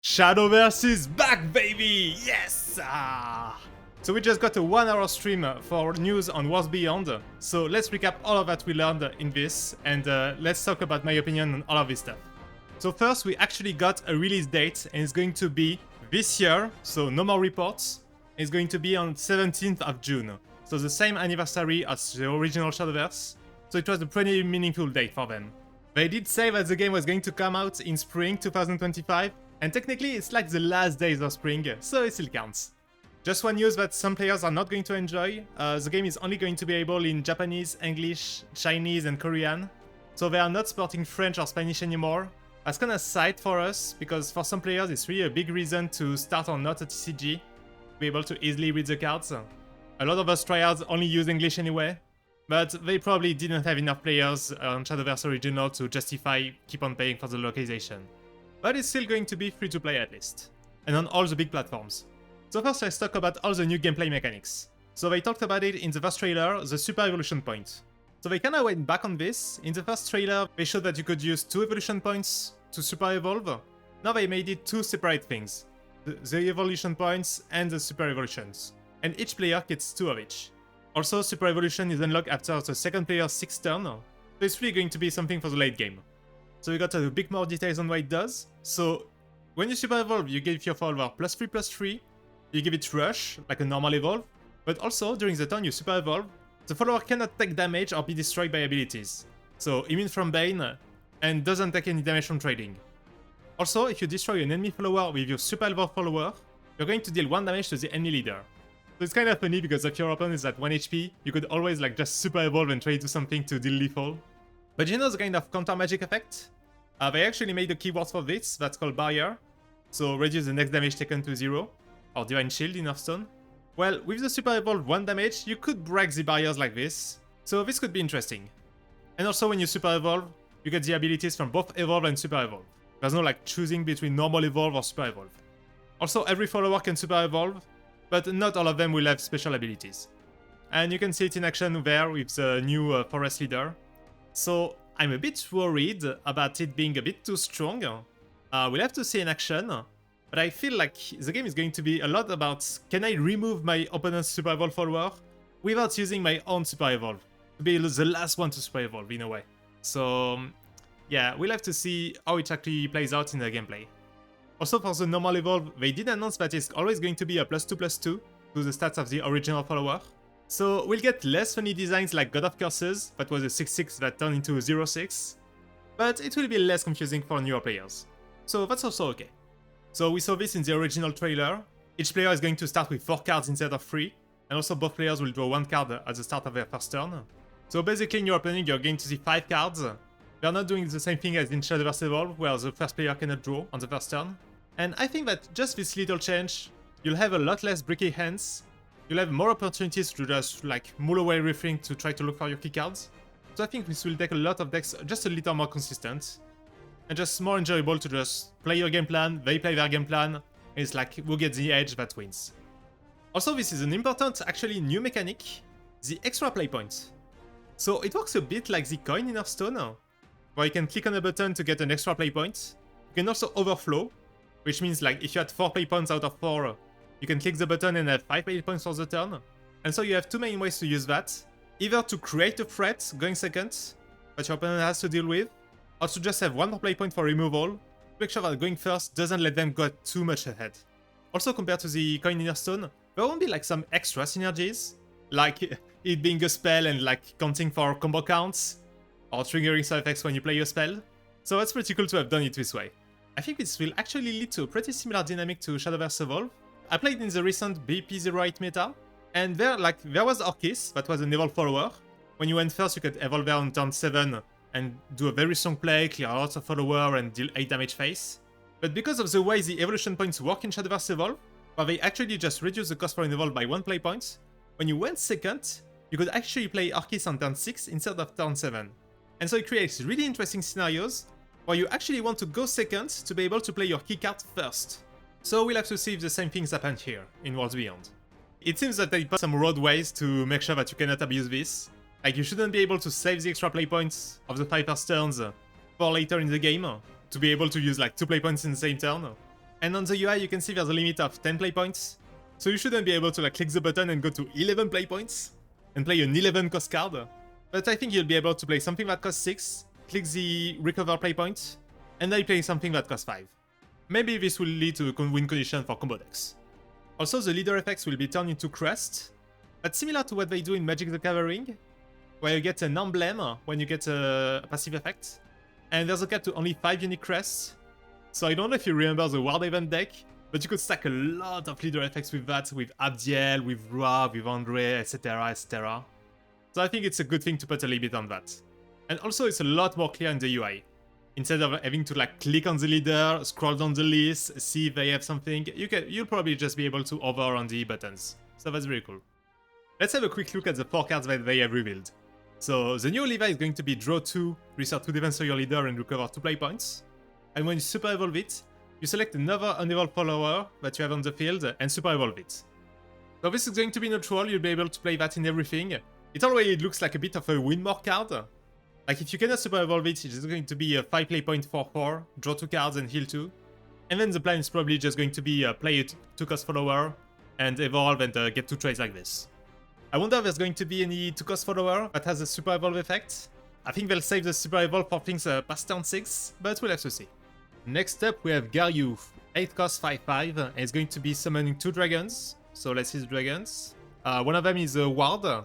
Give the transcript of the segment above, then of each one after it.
Shadowverse is back, baby! Yes! So we just got a 1-hour stream for news on Worlds Beyond. So let's recap all of that we learned in this, and let's talk about my opinion on all of this stuff. So first, we actually got a release date, and it's going to be this year, so no more reports. It's going to be on 17th of June. So the same anniversary as the original Shadowverse. So it was a pretty meaningful date for them. They did say that the game was going to come out in spring 2025, and technically it's like the last days of spring, so it still counts. Just one news that some players are not going to enjoy. The game is only going to be able in Japanese, English, Chinese and Korean. So they are not supporting French or Spanish anymore. That's kinda sad for us, because for some players it's really a big reason to start or not a TCG, to be able to easily read the cards. A lot of us tryhards only use English anyway, but they probably didn't have enough players on Shadowverse Original to justify keep on paying for the localization. But it's still going to be free to play at least, and on all the big platforms. So first let's talk about all the new gameplay mechanics. So they talked about it in the first trailer, the Super Evolution Point. So they kinda went back on this. In the first trailer, they showed that you could use 2 evolution points to Super Evolve. Now they made it 2 separate things. The evolution points and the Super Evolutions. And each player gets 2 of each. Also, Super Evolution is unlocked after the second player's 6th turn, so it's really going to be something for the late game. So we got a bit more details on what it does. So, when you Super Evolve, you give your follower +3/+3, you give it Rush, like a normal evolve, but also, during the turn you Super Evolve, the follower cannot take damage or be destroyed by abilities. So, immune from Bane, and doesn't take any damage from trading. Also, if you destroy an enemy follower with your Super Evolve follower, you're going to deal 1 damage to the enemy leader. So it's kind of funny because if your opponent is at 1 HP, you could always like just Super Evolve and try to do something to deal lethal. But you know the kind of counter magic effect? They actually made a keyword for this that's called Barrier. So reduce the next damage taken to 0, or Divine Shield in Hearthstone. Well, with the Super Evolve 1 damage, you could break the barriers like this. So this could be interesting. And also when you Super Evolve, you get the abilities from both Evolve and Super Evolve. There's no like choosing between normal Evolve or Super Evolve. Also, every follower can Super Evolve, but not all of them will have special abilities. And you can see it in action there with the new Forest Leader. So I'm a bit worried about it being a bit too strong. We'll have to see in action, but I feel like the game is going to be a lot about can I remove my opponent's Super Evolve follower without using my own Super Evolve, to be the last one to Super Evolve in a way. So yeah, we'll have to see how it actually plays out in the gameplay. Also for the normal evolve, they did announce that it's always going to be a +2/+2 to the stats of the original follower. So we'll get less funny designs like God of Curses, that was a 6/6 that turned into a 0/6, but it will be less confusing for newer players. So that's also okay. So we saw this in the original trailer. Each player is going to start with 4 cards instead of 3, and also both players will draw 1 card at the start of their first turn. So basically in your opening you're going to see 5 cards. They're not doing the same thing as in Shadowverse Evolve, where the first player cannot draw on the first turn. And I think that just this little change, you'll have a lot less bricky hands, you'll have more opportunities to just like mull away everything to try to look for your key cards. So I think this will take a lot of decks just a little more consistent, and just more enjoyable to just play your game plan, they play their game plan, and it's like who gets the edge that wins. Also, this is an important, actually new mechanic, the extra play point. So it works a bit like the coin in Hearthstone, where you can click on a button to get an extra play point. You can also overflow, which means like if you had 4 play points out of 4, you can click the button and have 5 play points for the turn. And so you have 2 main ways to use that. Either to create a threat going second that your opponent has to deal with, or to just have 1 more play point for removal, to make sure that going first doesn't let them go too much ahead. Also compared to the coin in Hearthstone, there won't be like some extra synergies, like it being a spell and like counting for combo counts, or triggering side effects when you play a spell. So that's pretty cool to have done it this way. I think this will actually lead to a pretty similar dynamic to Shadowverse Evolve. I played in the recent BP08 meta, and there was Orcus, that was an evolve follower. When you went first, you could evolve there on turn 7 and do a very strong play, clear lots of follower and deal 8 damage face. But because of the way the evolution points work in Shadowverse Evolve, where they actually just reduce the cost for an evolve by 1 play point, when you went second, you could actually play Orcus on turn 6 instead of turn 7. And so it creates really interesting scenarios where you actually want to go second to be able to play your key card first. So we'll have to see if the same things happen here in Worlds Beyond. It seems that they put some roadways to make sure that you cannot abuse this. Like you shouldn't be able to save the extra play points of the 5 first turns for later in the game, to be able to use like 2 play points in the same turn. And on the UI, you can see there's a limit of 10 play points. So you shouldn't be able to like click the button and go to 11 play points and play an 11 cost card. But I think you'll be able to play something that costs 6, click the recover play point, and then play something that costs 5. Maybe this will lead to a win condition for combo decks. Also, the leader effects will be turned into crest, but similar to what they do in Magic the Gathering, where you get an emblem when you get a passive effect. And there's a cap to only 5 unique crests. So I don't know if you remember the Ward Event deck, but you could stack a lot of leader effects with that, with Abdiel, with Roa, with Andre, etc, etc. So I think it's a good thing to put a limit on that. And also it's a lot more clear in the UI. Instead of having to like click on the leader, scroll down the list, see if they have something, you'll probably just be able to hover on the buttons. So that's very cool. Let's have a quick look at the 4 cards that they have revealed. So the new Levi is going to be draw 2, restore 2 defense to your leader and recover 2 play points. And when you super evolve it, you select another unevolved follower that you have on the field and super evolve it. So this is going to be neutral, you'll be able to play that in everything. It already looks like a bit of a win more card. Like if you cannot super evolve it, it's going to be a 5 play point 4/4, draw 2 cards and heal 2. And then the plan is probably just going to be play a 2 cost follower and evolve and get 2 trades like this. I wonder if there's going to be any 2 cost follower that has a super evolve effect. I think they'll save the super evolve for things past turn 6, but we'll have to see. Next up we have Garyu, 8 cost 5/5, and it's going to be summoning 2 dragons. So let's see the dragons. One of them is a ward.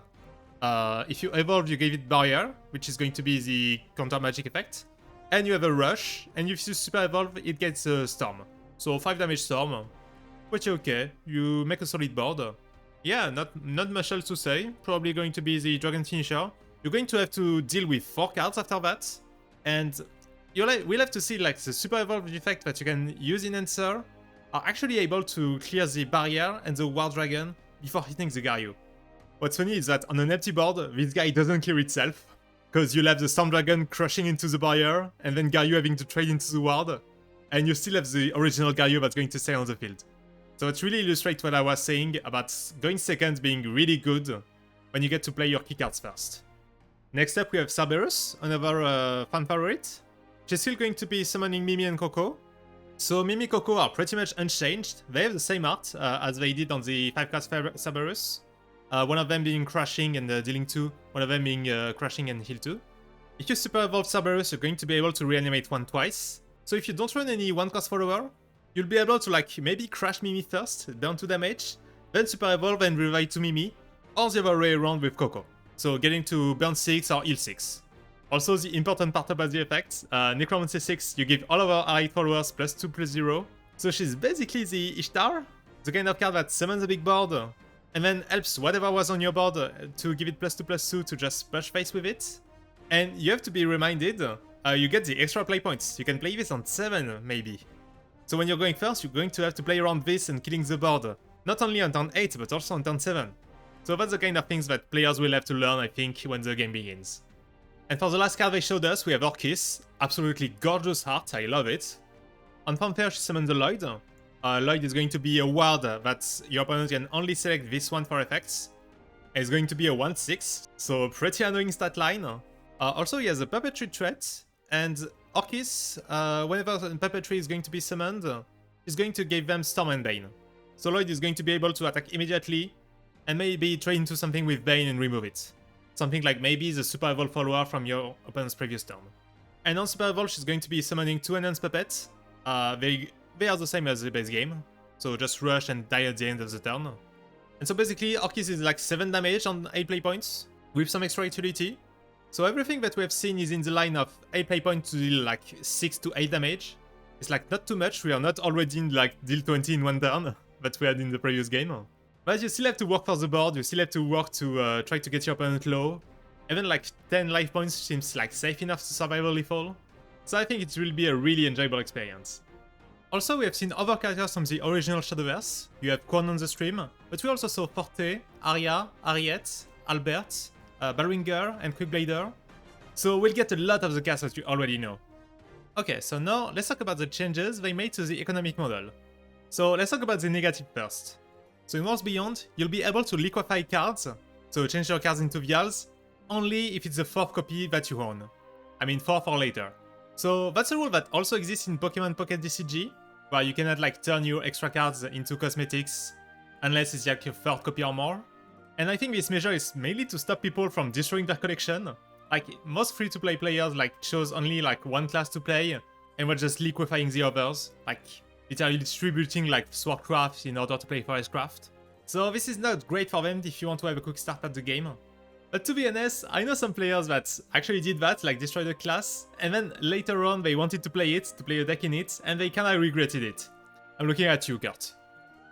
If you evolve, you give it barrier, which is going to be the counter magic effect. And you have a rush, and if you super evolve, it gets a storm. So 5 damage storm, which is okay. You make a solid board. Yeah, not much else to say. Probably going to be the dragon finisher. You're going to have to deal with 4 cards after that, and we'll have to see like the super evolved effect that you can use in answer are actually able to clear the barrier and the war dragon before hitting the Garyu. What's funny is that on an empty board, this guy doesn't clear itself, because you'll have the Storm Dragon crushing into the barrier, and then Garyu having to trade into the ward, and you still have the original Garyu that's going to stay on the field. So it really illustrates what I was saying about going second being really good when you get to play your key cards first. Next up we have Cerberus, another fan favorite. She's still going to be summoning Mimi and Coco. So Mimi and Coco are pretty much unchanged. They have the same art as they did on the 5 cards Cerberus. One of them being crashing and dealing 2, one of them being crashing and heal 2. If you super evolve Cerberus, you're going to be able to reanimate 1 twice. So if you don't run any 1 cost follower, you'll be able to like maybe crash Mimi first, down 2 damage, then super evolve and revive to Mimi, or the other way around with Coco. So getting to burn 6 or heal 6. Also the important part about the effect, Necromancy 6, you give all of our R8 followers +2/+0. So she's basically the Ishtar, the kind of card that summons a big board, and then helps whatever was on your board to give it +2/+2 to just splash face with it. And you have to be reminded, you get the extra play points. You can play this on 7, maybe. So when you're going first, you're going to have to play around this and killing the board. Not only on turn 8, but also on turn 7. So that's the kind of things that players will have to learn, I think, when the game begins. And for the last card they showed us, we have Orchis. Absolutely gorgeous art, I love it. On Fanfare, she summons a Lloyd. Lloyd is going to be a ward that your opponent can only select this one for effects. It's going to be a 1/6, so pretty annoying stat line. Also, he has a puppetry threat, and Orchis, whenever a puppetry is going to be summoned, is going to give them Storm and Bane. So Lloyd is going to be able to attack immediately, and maybe trade into something with Bane and remove it. Something like maybe the Super Evolve follower from your opponent's previous turn. And on Super Evolve, she's going to be summoning 2 enhanced puppets. They are the same as the base game, so just rush and die at the end of the turn. And so basically, Orchis is like 7 damage on 8 play points, with some extra utility. So everything that we have seen is in the line of 8 play points to deal like 6 to 8 damage. It's like not too much, we are not already in like deal 20 in 1 turn, that we had in the previous game. But you still have to work for the board, you still have to work to try to get your opponent low. Even like 10 life points seems like safe enough to survive a lethal. So I think it will be a really enjoyable experience. Also, we have seen other characters from the original Shadowverse. You have Quan on the stream, but we also saw Forte, Arya, Ariette, Albert, Balringer, and Quickblader. So we'll get a lot of the cast that you already know. Okay, so now let's talk about the changes they made to the economic model. So let's talk about the negative first. So in Worlds Beyond, you'll be able to liquefy cards, so change your cards into vials, only if it's the 4th copy that you own. I mean 4th or later. So that's a rule that also exists in Pokemon Pocket DCG, where you cannot like turn your extra cards into cosmetics unless it's like your third copy or more. And I think this measure is mainly to stop people from destroying their collection. Like most free-to-play players like chose only like one class to play and were just liquefying the others, like literally distributing like Swordcraft in order to play Forestcraft. So this is not great for them if you want to have a quick start at the game. But to be honest, I know some players that actually did that, like destroyed a class, and then later on they wanted to play a deck in it, and they kinda regretted it. I'm looking at you, Kurt.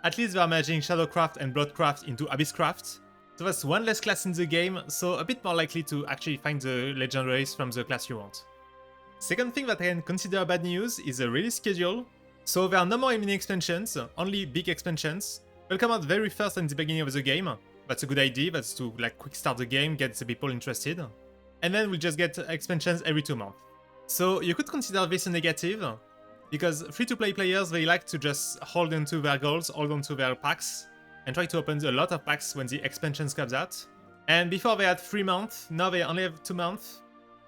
At least they are merging Shadowcraft and Bloodcraft into Abysscraft, so that's one less class in the game, so a bit more likely to actually find the legendaries from the class you want. Second thing that I can consider bad news is the release schedule. So there are no more mini expansions, only big expansions. They'll come out very first in the beginning of the game. That's a good idea, that's to like quick start the game, get the people interested. And then we'll just get expansions every 2 months. So you could consider this a negative, because free-to-play players, they like to just hold onto their goals, hold onto their packs, and try to open a lot of packs when the expansions comes out. And before they had 3 months, now they only have 2 months,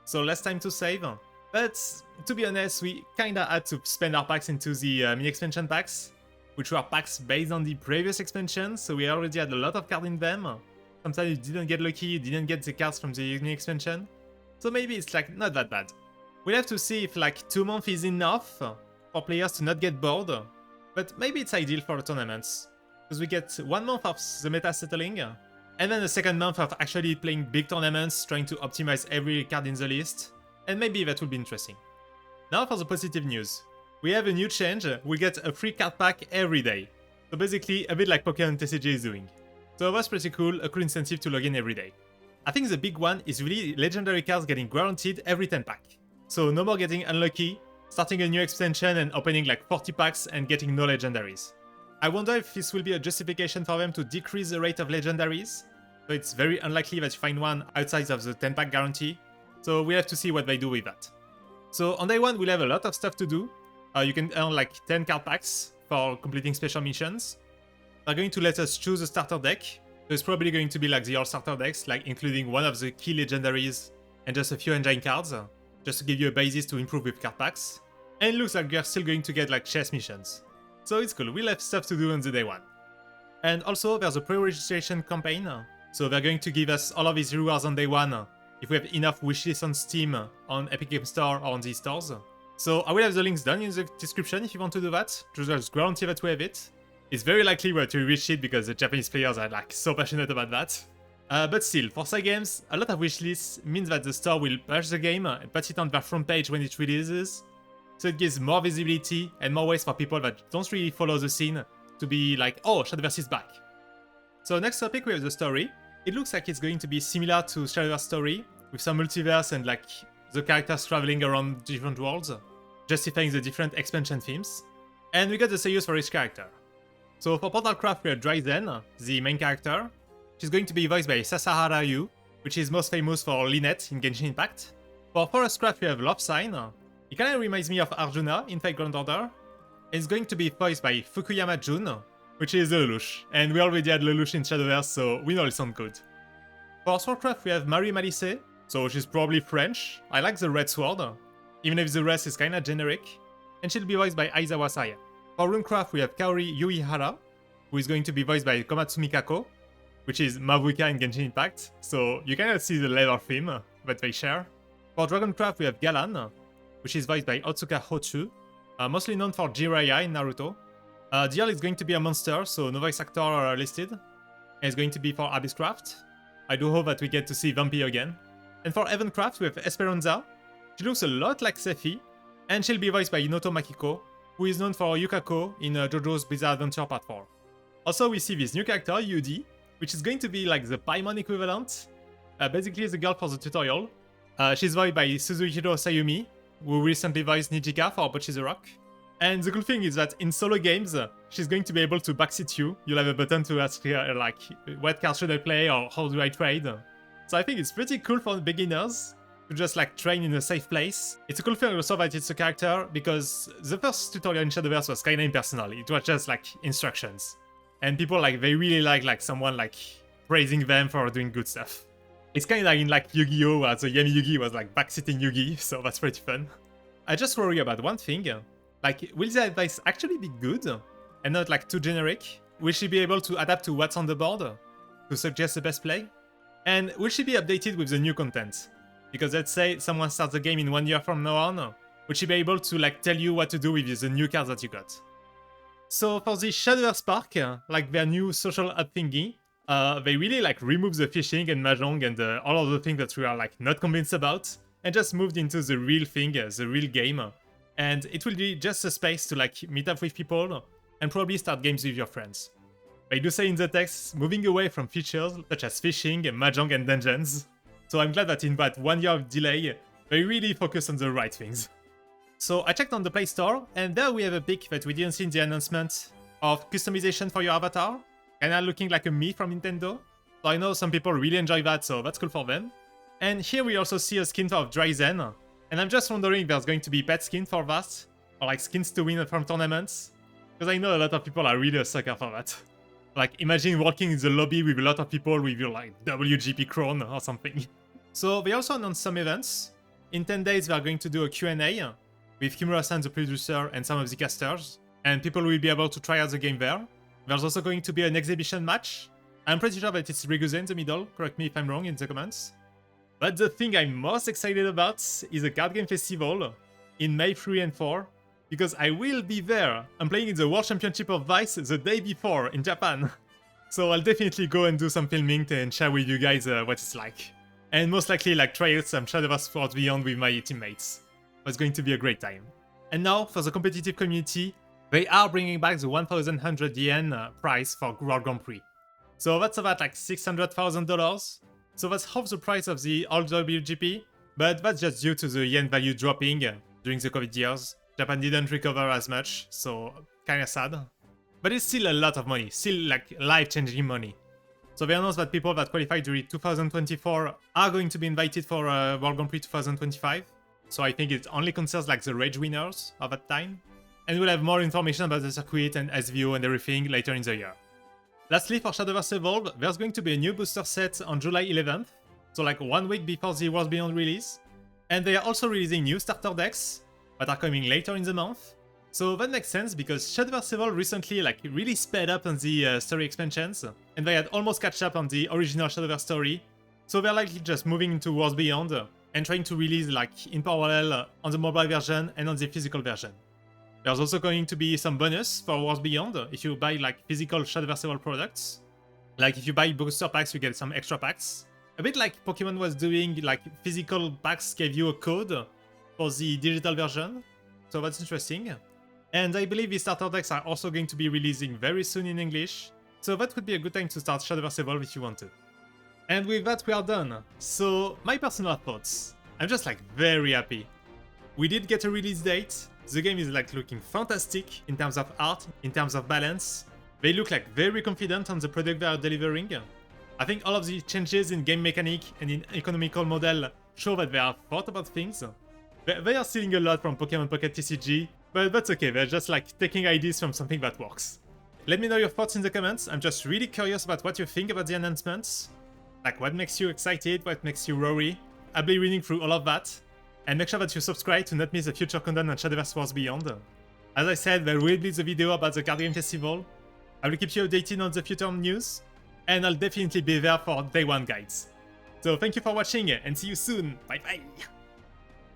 so less time to save. But to be honest, we kinda had to spend our packs into the mini expansion packs, which were packs based on the previous expansion, so we already had a lot of cards in them. Sometimes you didn't get lucky, you didn't get the cards from the mini expansion. So maybe it's like not that bad. We'll have to see if like 2 months is enough for players to not get bored, but maybe it's ideal for the tournaments, because we get 1 month of the meta settling, and then a second month of actually playing big tournaments, trying to optimize every card in the list, and maybe that will be interesting. Now for the positive news. We have a new change, we get a free card pack every day. So basically, a bit like Pokemon TCG is doing. So that's pretty cool, a cool incentive to log in every day. I think the big one is really legendary cards getting guaranteed every 10 pack. So no more getting unlucky, starting a new extension and opening like 40 packs and getting no legendaries. I wonder if this will be a justification for them to decrease the rate of legendaries. So it's very unlikely that you find one outside of the 10 pack guarantee. So we have to see what they do with that. So on day 1 we'll have a lot of stuff to do. You can earn like 10 card packs for completing special missions. They're going to let us choose a starter deck. So it's probably going to be like the all-starter decks, like including one of the key legendaries and just a few engine cards, just to give you a basis to improve with card packs. And it looks like you're still going to get like chess missions. So it's cool, we'll have stuff to do on the day 1. And also there's a pre-registration campaign. So they're going to give us all of these rewards on day 1 if we have enough wishlist on Steam, on Epic Games Store or on these stores. So I will have the links down in the description if you want to do that, just guarantee that we have it. It's very likely we're to reach it because the Japanese players are like so passionate about that. But still, for Cygames, a lot of wishlists means that the store will push the game and put it on their front page when it releases. So it gives more visibility and more ways for people that don't really follow the scene to be like, oh, Shadowverse is back. So next topic we have the story. It looks like it's going to be similar to Shadowverse story, with some multiverse and like the characters traveling around different worlds, justifying the different expansion themes. And we got the Seiyuus for each character. So for Portalcraft we have Dryzen, the main character. She's going to be voiced by Sasahara Yu, which is most famous for Lynette in Genshin Impact. For Forestcraft we have Lopsign. He kinda reminds me of Arjuna in Fate Grand Order. And it's going to be voiced by Fukuyama Jun, which is Lelouch. And we already had Lelouch in Shadowverse, so we know it sounds good. For Swordcraft we have Marie Malissé, so she's probably French. I like the red sword, even if the rest is kinda generic. And she'll be voiced by Aizawa Saya. For Runecraft we have Kaori Yuihara, who is going to be voiced by Komatsumi Kako, which is Mavuka in Genshin Impact, so you cannot see the level theme that they share. For Dragoncraft we have Galan, which is voiced by Otsuka Hochu, mostly known for Jiraiya in Naruto. DL is going to be a monster, so no voice actor are listed. And it's going to be for Abysscraft. I do hope that we get to see Vampy again. And for Evancraft we have Esperanza. She looks a lot like Sephi, and she'll be voiced by Inoto Makiko, who is known for Yukako in JoJo's Bizarre Adventure Part 4. Also we see this new character, Yudi, which is going to be like the Paimon equivalent. Basically the girl for the tutorial. She's voiced by Suzuhiro Sayumi, who recently voiced Nijika for Bocchi the Rock. And the cool thing is that in solo games, she's going to be able to backseat you. You'll have a button to ask her like, what card should I play or how do I trade? So I think it's pretty cool for beginners to just like train in a safe place. It's a cool thing also that it's a character because the first tutorial in Shadowverse was kinda impersonal. It was just like instructions. And people like, they really like someone like praising them for doing good stuff. It's kinda like in like Yu-Gi-Oh! Where the Yami Yugi was like backseating Yugi, so that's pretty fun. I just worry about one thing. Like, will the advice actually be good and not like too generic? Will she be able to adapt to what's on the board to suggest the best play? And will she be updated with the new content? Because let's say someone starts the game in 1 year from now on, will she be able to like tell you what to do with the new cards that you got? So for the Shadowverse Park, like their new social hub thingy, they really like removed the fishing and mahjong and all of the things that we are like not convinced about, and just moved into the real thing, the real game. And it will be just a space to like meet up with people and probably start games with your friends. They do say in the text, moving away from features such as fishing, mahjong and dungeons. So I'm glad that in that 1 year of delay, they really focus on the right things. So I checked on the Play Store, and there we have a pic that we didn't see in the announcement of customization for your avatar, kinda looking like a me from Nintendo. So I know some people really enjoy that, so that's cool for them. And here we also see a skin of Dryzen, and I'm just wondering if there's going to be pet skin for that, or like skins to win from tournaments, because I know a lot of people are really a sucker for that. Like imagine walking in the lobby with a lot of people with your like WGP crown or something. So they also announced some events. In 10 days they are going to do a Q&A with Kimura-san, the producer, and some of the casters, and people will be able to try out the game there. There's also going to be an exhibition match. I'm pretty sure that it's Riguze in the middle, correct me if I'm wrong in the comments. But the thing I'm most excited about is a card game festival in May 3 and 4, because I will be there. I'm playing in the World Championship of Vice the day before in Japan. So I'll definitely go and do some filming and share with you guys what it's like. And most likely like try out some Shadowverse Worlds Beyond with my teammates. It's going to be a great time. And now for the competitive community, they are bringing back the 1,100 yen price for World Grand Prix. So that's about like $600,000. So that's half the price of the old WGP, but that's just due to the yen value dropping during the COVID years. Japan didn't recover as much, so kinda sad. But it's still a lot of money, still like life-changing money. So they announced that people that qualified during 2024 are going to be invited for World Grand Prix 2025. So I think it only concerns like the rage winners of that time. And we'll have more information about the circuit and SVO and everything later in the year. Lastly, for Shadowverse Evolve, there's going to be a new booster set on July 11th, so like 1 week before the Worlds Beyond release. And they are also releasing new starter decks that are coming later in the month. So that makes sense because Shadowverse Evolve recently like really sped up on the story expansions, and they had almost catch up on the original Shadowverse story. So they're likely just moving into Worlds Beyond and trying to release like in parallel on the mobile version and on the physical version. There's also going to be some bonus for Worlds Beyond if you buy like physical Shadowverse Evolve products. Like if you buy booster packs, you get some extra packs. A bit like Pokemon was doing, like physical packs gave you a code for the digital version. So that's interesting. And I believe the starter decks are also going to be releasing very soon in English. So that would be a good time to start Shadowverse Evolve if you want to. And with that we are done. So my personal thoughts. I'm just like very happy. We did get a release date. The game is like looking fantastic in terms of art, in terms of balance. They look like very confident on the product they are delivering. I think all of the changes in game mechanic and in economical model show that they have thought about things. They are stealing a lot from Pokemon Pocket TCG, but that's okay, they're just like taking ideas from something that works. Let me know your thoughts in the comments. I'm just really curious about what you think about the announcements. Like what makes you excited, what makes you worry. I'll be reading through all of that. And make sure that you subscribe to not miss the future content on Shadowverse Worlds Beyond. As I said, there will be the video about the card game festival. I will keep you updated on the future news, and I'll definitely be there for day one guides. So thank you for watching, and see you soon. Bye bye!